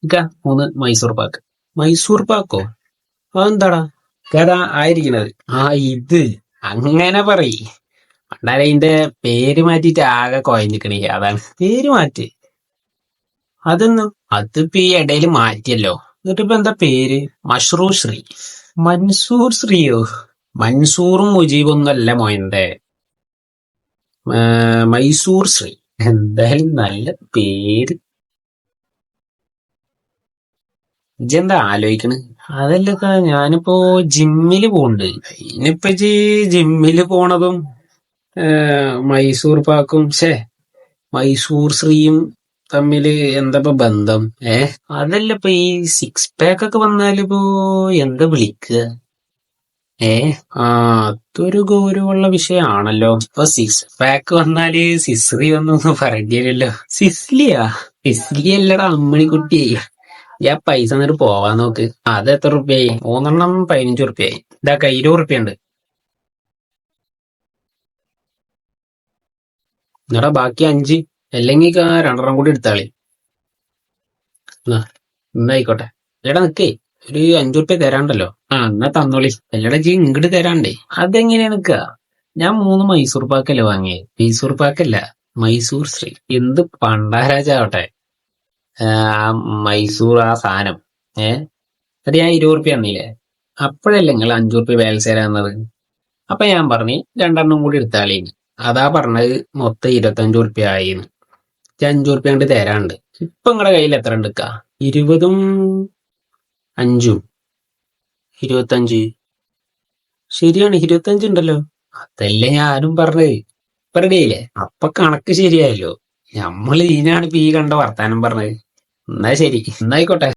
ഇക്ക 3 മൈസൂർ പാക്ക്. മൈസൂർ പാക്കോ? അതെന്താടാ? ഏതാ ആയിരിക്കണത്? ഇത് അങ്ങനെ പറയ്. പണ്ടാരെ ഇതിന്റെ പേര് മാറ്റിട്ട് ആകെ കൊഴഞ്ഞിക്കണേ, അതാണ്. പേര് മാറ്റി? അതൊന്നും അതിപ്പോ ഈ ഇടയിൽ മാറ്റിയല്ലോ. എന്നിട്ടിപ്പോ എന്താ പേര്? മഷ്റൂ ശ്രീ. മൻസൂർ ശ്രീയോ? മൻസൂറും മുജീബൊന്നും അല്ല മോയന്റെ. മൈസൂർ ശ്രീ. എന്തായാലും നല്ല പേര്. ഇജ്ജെന്താ ആലോചിക്കണ്? അതല്ലക്ക, ഞാനിപ്പോ ജിമ്മില് പോണ്ട്. ഇനിയിപ്പോ ജിമ്മില് പോണതും മൈസൂർ പാക്കും മൈസൂർ ശ്രീയും തമ്മില് എന്താ ബന്ധം? അതല്ല ഇപ്പൊ ഈ സിക്സ് പാക്ക് ഒക്കെ വന്നാലിപ്പോ എന്താ വിളിക്കുക? ഏ ആ അതൊരു ഗൗരവമുള്ള വിഷയമാണല്ലോ. ഇപ്പൊ സിക്സ് പാക്ക് വന്നാല് സിസ്രി ഒന്നും പറയണ്ടല്ലോ. സിസ്ലിയാ? സിസ്ലി അല്ലടാ, അമ്മണിക്കുട്ടി. ഞാൻ പൈസ എന്നിട്ട് പോവാൻ നോക്ക്. അത് എത്ര റുപ്യായി? 3 15 റുപ്യായി. ഇതാ 20 റുപ്യുണ്ട്. എന്നിട്ടാ ബാക്കി 5. അല്ലെങ്കിൽ 2 കൂടി എടുത്താളി. എന്നായിക്കോട്ടെ. എടാ നിക്കേ, ഒരു 5 റുപ്യ തരാണ്ടല്ലോ. എന്നാ തന്നോളി. എല്ലടാ ഇങ്ങോട്ട് തരാണ്ടേ. അതെങ്ങനെയാ നിക്ക? ഞാൻ 3 മൈസൂർ പാക്കല്ലേ വാങ്ങിയേ. മൈസൂർ പാക്കല്ല, മൈസൂർ ശ്രീ. എന്ത് പണ്ടാരാജാവട്ടെ. ആ മൈസൂർ ആ സാധനം. അത് ഞാൻ 20 റുപ്യ തന്നില്ലേ? അപ്പോഴല്ലേ നിങ്ങൾ 5 റുപ്യ ബാലൻസ് തരാന്നത്? അപ്പൊ ഞാൻ പറഞ്ഞു 2 കൂടി എടുത്താളീന്ന്. അതാ പറഞ്ഞത് മൊത്തം 25 റുപ്യ ആയിന്ന്. 5 റുപ്യ കൊണ്ട് തരാണ്ട്. ഇപ്പൊ നിങ്ങളുടെ കയ്യിൽ എത്ര എടുക്ക? 20ഉം 5ഉം 25. ശരിയാണ്, 25 ഉണ്ടല്ലോ. അതല്ലേ ഞാനും പറഞ്ഞത്. ഇപ്പൊ റെഡിയായില്ലേ? അപ്പൊ കണക്ക് ശരിയായല്ലോ. നമ്മൾ ഇതിനാണ് ഇപ്പൊ ഈ കണ്ട വർത്താനം പറഞ്ഞത്. എന്നാ ശരി, എന്നായിക്കോട്ടെ.